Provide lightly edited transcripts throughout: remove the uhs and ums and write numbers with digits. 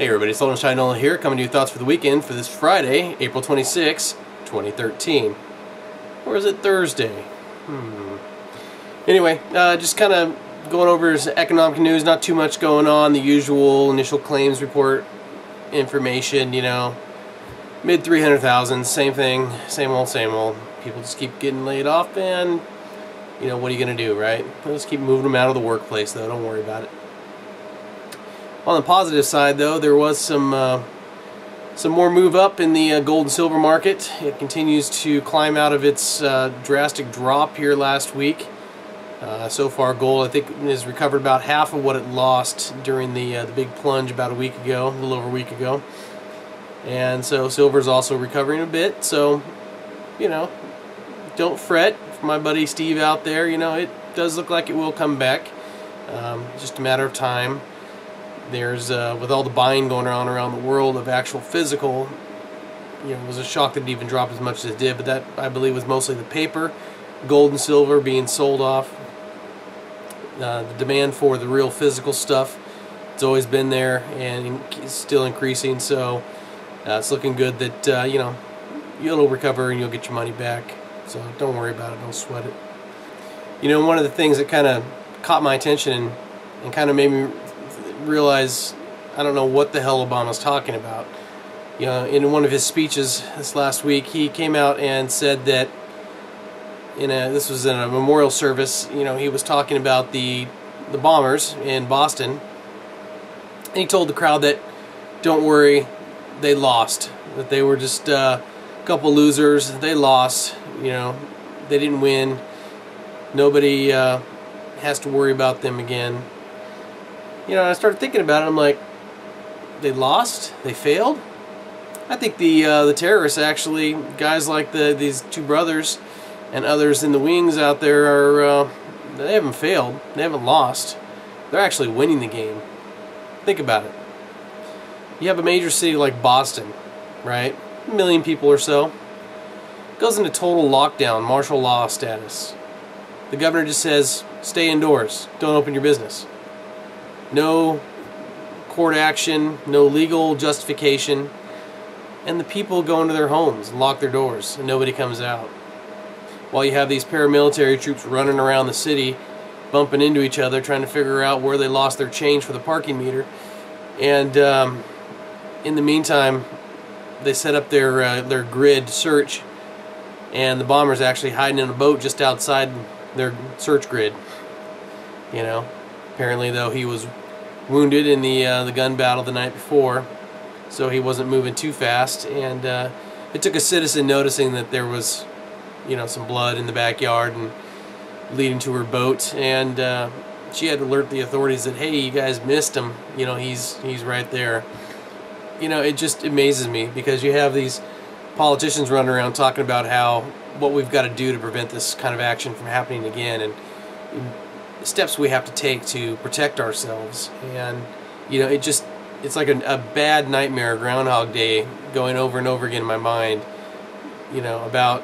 Hey everybody, Sultan Shine Nolan here, coming to you thoughts for the weekend for this Friday, April 26, 2013. Or is it Thursday? Anyway, just kind of going over his economic news, not too much going on, the usual initial claims report information, you know, mid 300,000, same thing, same old. People just keep getting laid off and, you know, what are you going to do, right? We'll just keep moving them out of the workplace though, don't worry about it. On the positive side, though, there was some more move up in the gold and silver market. It continues to climb out of its drastic drop here last week. So far, gold, I think, has recovered about half of what it lost during the big plunge about a week ago, a little over a week ago. And so silver is also recovering a bit. So, you know, don't fret. For my buddy Steve out there, you know, it does look like it will come back. Just a matter of time. There's, with all the buying going on around the world of actual physical, you know, it was a shock that it even dropped as much as it did, but that, I believe, was mostly the paper, gold and silver being sold off. The demand for the real physical stuff, it's always been there and it's still increasing, so it's looking good that, you know, you'll recover and you'll get your money back, so don't worry about it, don't sweat it. You know, one of the things that kind of caught my attention and kind of made me realize I don't know what the hell Obama's talking about. You know, in one of his speeches this last week, he came out and said that this was in a memorial service, you know, he was talking about the bombers in Boston, and he told the crowd that don't worry, they lost, that they were just a couple losers, they lost, you know, they didn't win, nobody has to worry about them again. You know, I started thinking about it. I'm like, they lost? They failed? I think the terrorists actually, guys like these two brothers and others in the wings out there are they haven't failed. They haven't lost. They're actually winning the game. Think about it. You have a major city like Boston, right? 1 million people or so. Goes into total lockdown, martial law status. The governor just says, stay indoors. Don't open your business. No court action, no legal justification, and the people go into their homes and lock their doors and nobody comes out. While you have these paramilitary troops running around the city, bumping into each other, trying to figure out where they lost their change for the parking meter. And in the meantime, they set up their grid search, and the bomber's actually hiding in a boat just outside their search grid. You know, apparently though he was wounded in the gun battle the night before, so he wasn't moving too fast, and it took a citizen noticing that there was, you know, some blood in the backyard and leading to her boat, and she had to alert the authorities that, hey, you guys missed him, you know, he's right there. You know, it just amazes me because you have these politicians running around talking about what we've got to do to prevent this kind of action from happening again, and steps we have to take to protect ourselves. And you know, it's like a bad nightmare, Groundhog Day, going over and over again in my mind, you know, about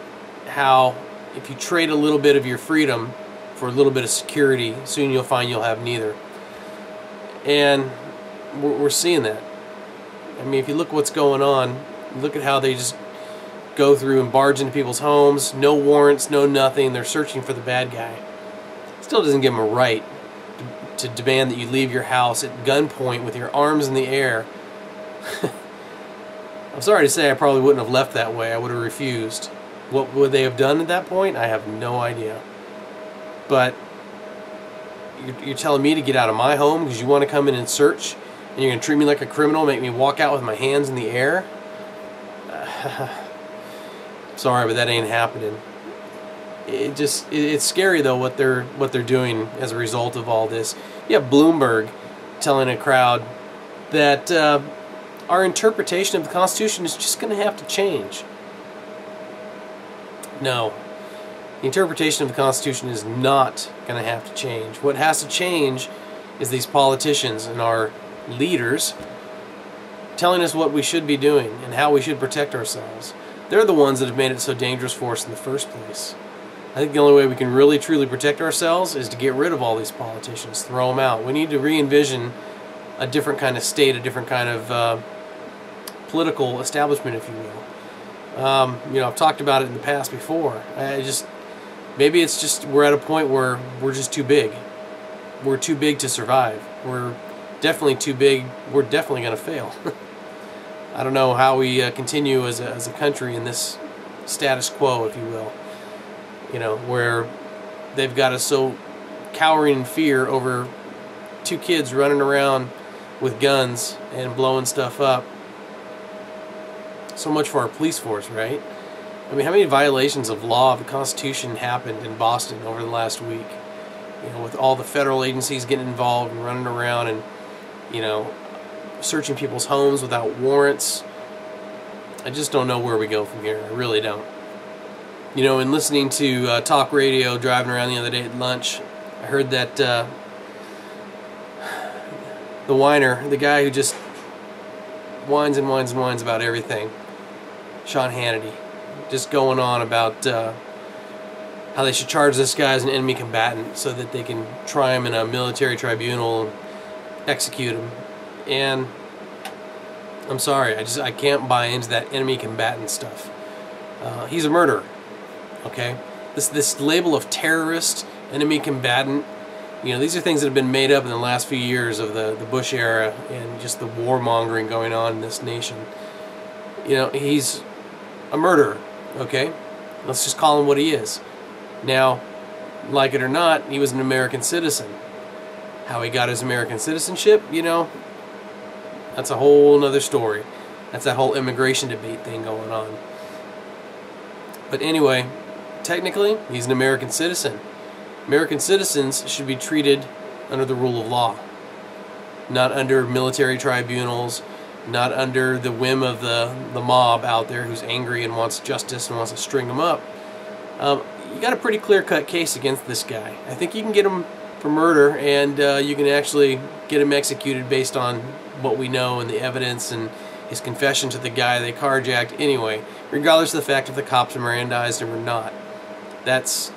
how if you trade a little bit of your freedom for a little bit of security, soon you'll find you'll have neither. And we're seeing that. I mean, if you look what's going on, look at how they just go through and barge into people's homes, no warrants, no nothing, they're searching for the bad guy. Still doesn't give them a right to demand that you leave your house at gunpoint with your arms in the air. I'm sorry to say I probably wouldn't have left that way. I would have refused. What would they have done at that point? I have no idea. But you're telling me to get out of my home because you want to come in and search, and you're going to treat me like a criminal, make me walk out with my hands in the air? Sorry, but that ain't happening. It's scary though what they're doing as a result of all this. You have Bloomberg telling a crowd that our interpretation of the Constitution is just going to have to change. No, the interpretation of the Constitution is not going to have to change. What has to change is these politicians and our leaders telling us what we should be doing and how we should protect ourselves. They're the ones that have made it so dangerous for us in the first place. I think the only way we can really truly protect ourselves is to get rid of all these politicians, throw them out. We need to re-envision a different kind of state, a different kind of political establishment, if you will. You know, I've talked about it in the past before. Maybe it's just we're at a point where we're just too big. We're too big to survive. We're definitely too big. We're definitely going to fail. I don't know how we continue as a country in this status quo, if you will. You know, where they've got us so cowering in fear over two kids running around with guns and blowing stuff up. So much for our police force, right? I mean, how many violations of law of the Constitution happened in Boston over the last week? You know, with all the federal agencies getting involved and running around and, you know, searching people's homes without warrants. I just don't know where we go from here. I really don't. You know, in listening to talk radio driving around the other day at lunch, I heard that the whiner, the guy who just whines and whines and whines about everything, Sean Hannity, just going on about how they should charge this guy as an enemy combatant so that they can try him in a military tribunal and execute him. And I'm sorry, I can't buy into that enemy combatant stuff. He's a murderer, okay? This label of terrorist, enemy combatant, you know, these are things that have been made up in the last few years of the Bush era and just the warmongering going on in this nation. You know, he's a murderer, okay? Let's just call him what he is. Now, like it or not, he was an American citizen. How he got his American citizenship, you know, that's a whole nother story. That's that whole immigration debate thing going on. But anyway, technically, he's an American citizen. American citizens should be treated under the rule of law, not under military tribunals, not under the whim of the mob out there who's angry and wants justice and wants to string them up. You got a pretty clear-cut case against this guy. I think you can get him for murder, and you can actually get him executed based on what we know and the evidence and his confession to the guy they carjacked anyway, regardless of the fact if the cops Mirandized him or not. That's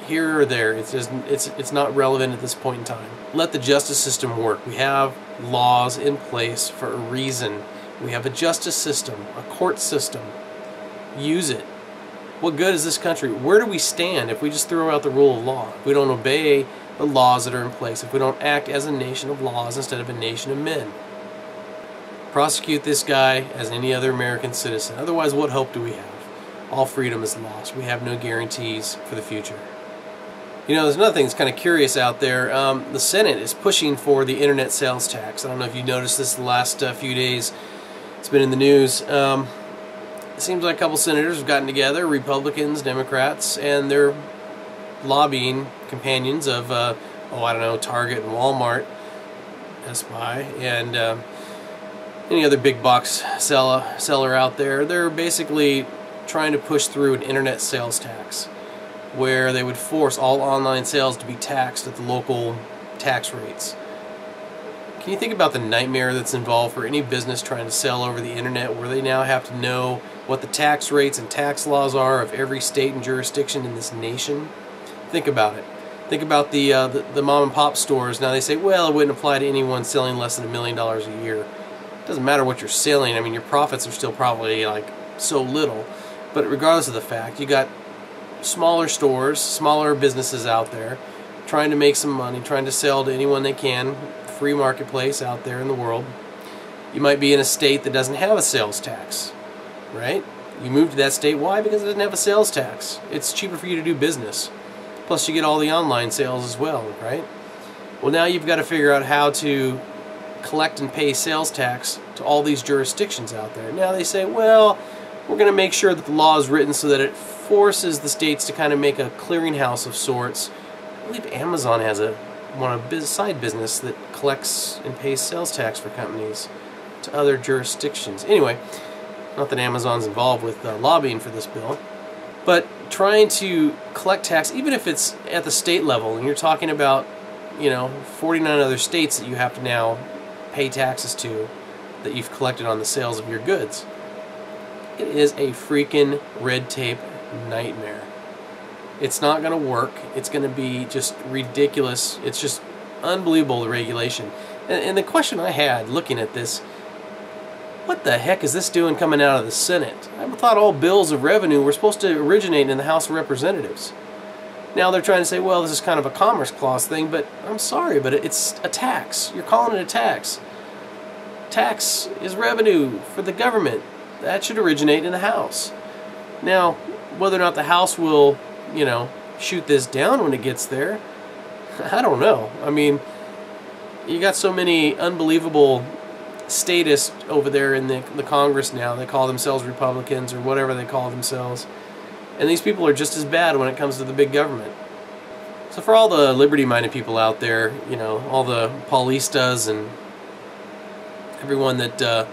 here or there. It's not relevant at this point in time. Let the justice system work. We have laws in place for a reason. We have a justice system, a court system. Use it. What good is this country? Where do we stand if we just throw out the rule of law? If we don't obey the laws that are in place, if we don't act as a nation of laws instead of a nation of men? Prosecute this guy as any other American citizen. Otherwise, what hope do we have? All freedom is lost. We have no guarantees for the future. You know, there's another thing that's kind of curious out there. The Senate is pushing for the internet sales tax. I don't know if you noticed this the last few days. It's been in the news. It seems like a couple senators have gotten together, Republicans, Democrats, and they're lobbying companions of, I don't know, Target and Walmart, CISPA, and any other big box seller out there. They're basically trying to push through an internet sales tax, where they would force all online sales to be taxed at the local tax rates. Can you think about the nightmare that's involved for any business trying to sell over the internet, where they now have to know what the tax rates and tax laws are of every state and jurisdiction in this nation? Think about it. Think about the mom and pop stores. Now they say, well, it wouldn't apply to anyone selling less than $1 million a year. It doesn't matter what you're selling. I mean, your profits are still probably like so little. But regardless of the fact, you got smaller stores, smaller businesses out there trying to make some money, trying to sell to anyone they can, free marketplace out there in the world. You might be in a state that doesn't have a sales tax, right? You move to that state. Why? Because it doesn't have a sales tax. It's cheaper for you to do business. Plus you get all the online sales as well, right? Well, now you've got to figure out how to collect and pay sales tax to all these jurisdictions out there. Now they say, well, we're going to make sure that the law is written so that it forces the states to kind of make a clearinghouse of sorts. I believe Amazon has a side business that collects and pays sales tax for companies to other jurisdictions. Anyway, not that Amazon's involved with lobbying for this bill, but trying to collect tax, even if it's at the state level, and you're talking about, you know, 49 other states that you have to now pay taxes to that you've collected on the sales of your goods. It is a freaking red tape nightmare. It's not going to work. It's going to be just ridiculous. It's just unbelievable, the regulation. And the question I had looking at this, what the heck is this doing coming out of the Senate? I thought all bills of revenue were supposed to originate in the House of Representatives. Now they're trying to say, well, this is kind of a Commerce Clause thing, but I'm sorry, but it's a tax. You're calling it a tax. Tax is revenue for the government. That should originate in the House. Now, whether or not the House will, shoot this down when it gets there, I don't know. I mean, you got so many unbelievable statists over there in the Congress now. They call themselves Republicans or whatever they call themselves. And these people are just as bad when it comes to the big government. So for all the liberty-minded people out there, all the Paulistas and everyone that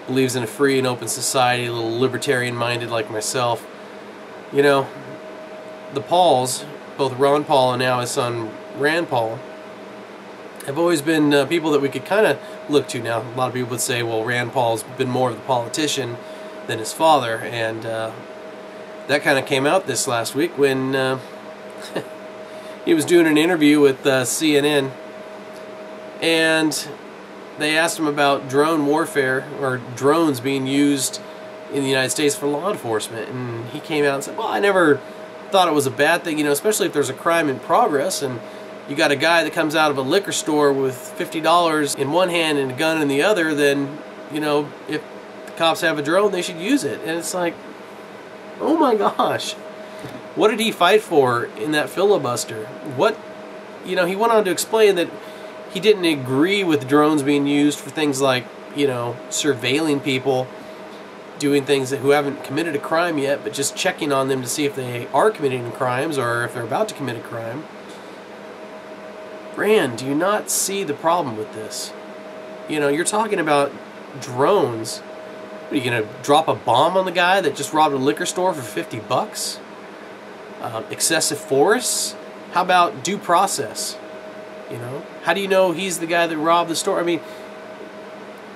believes in a free and open society, a little libertarian-minded like myself, the Pauls, both Ron Paul and now his son Rand Paul, have always been people that we could kind of look to. Now, a lot of people would say, well, Rand Paul's been more of the politician than his father, and that kind of came out this last week when he was doing an interview with CNN, and they asked him about drone warfare, or drones being used in the United States for law enforcement, and he came out and said, well, I never thought it was a bad thing, especially if there's a crime in progress, and you got a guy that comes out of a liquor store with $50 in one hand and a gun in the other, then, if the cops have a drone, they should use it. And it's like, oh my gosh, what did he fight for in that filibuster? He went on to explain that he didn't agree with drones being used for things like, surveilling people, doing things who haven't committed a crime yet, but just checking on them to see if they are committing crimes or if they're about to commit a crime. Rand, do you not see the problem with this? You're talking about drones. What, are you going to drop a bomb on the guy that just robbed a liquor store for $50? Excessive force? How about due process? How do you know he's the guy that robbed the store? I mean,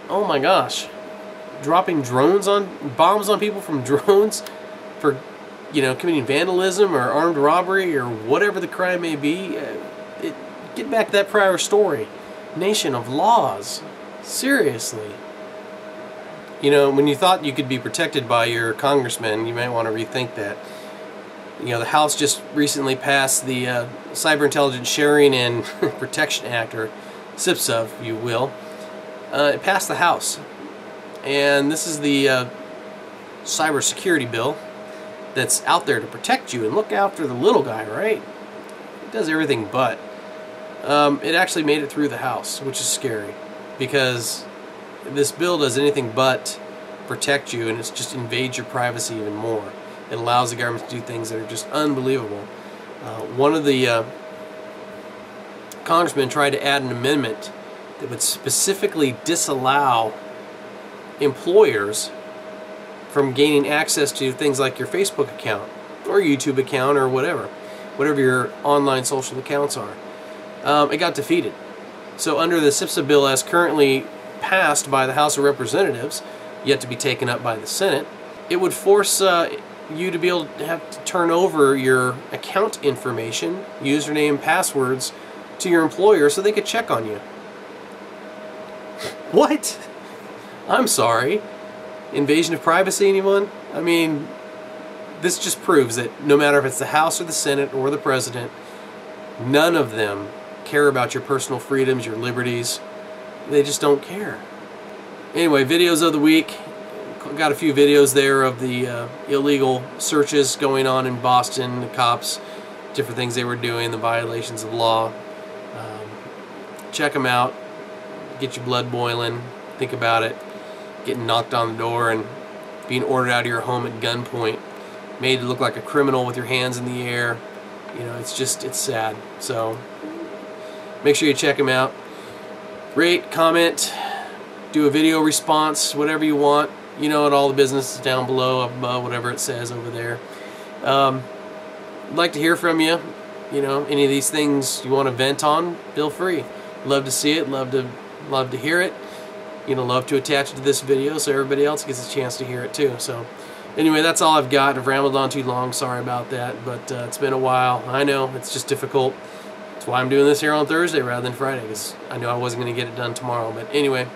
oh my gosh. Dropping bombs on people from drones for, committing vandalism or armed robbery or whatever the crime may be. Get back to that prior story. Nation of laws. Seriously. When you thought you could be protected by your congressman, you might want to rethink that. The House just recently passed the Cyber Intelligence Sharing and Protection Act, or CISPA, if you will. It passed the House. And this is the cybersecurity bill that's out there to protect you and look after the little guy, right? It does everything but. It actually made it through the House, which is scary, because this bill does anything but protect you, and it just invades your privacy even more. It allows the government to do things that are just unbelievable. One of the congressmen tried to add an amendment that would specifically disallow employers from gaining access to things like your Facebook account or YouTube account or whatever your online social accounts are. It got defeated. So under the CISPA bill as currently passed by the House of Representatives, yet to be taken up by the Senate, it would force you to be able to have to turn over your account information, username, passwords, to your employer so they could check on you. What? I'm sorry. Invasion of privacy, anyone? I mean, this just proves that no matter if it's the House or the Senate or the President, none of them care about your personal freedoms, your liberties. They just don't care. Anyway, videos of the week. Got a few videos there of the illegal searches going on in Boston, the cops, different things they were doing, the violations of law. Check them out. Get your blood boiling. Think about it. Getting knocked on the door and being ordered out of your home at gunpoint. Made to look like a criminal with your hands in the air. It's sad. So make sure you check them out. Rate, comment, do a video response, whatever you want. At all the business is down below, up above, whatever it says over there. I'd like to hear from you. Any of these things you want to vent on, feel free. Love to see it, love to hear it. Love to attach it to this video so everybody else gets a chance to hear it too. So anyway, that's all I've got. I've rambled on too long, sorry about that, but it's been a while. I know, it's just difficult. That's why I'm doing this here on Thursday rather than Friday, because I knew I wasn't going to get it done tomorrow. But anyway,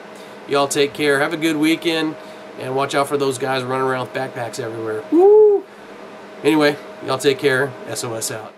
y'all take care. Have a good weekend, and watch out for those guys running around with backpacks everywhere. Woo! Anyway, y'all take care. SOS out.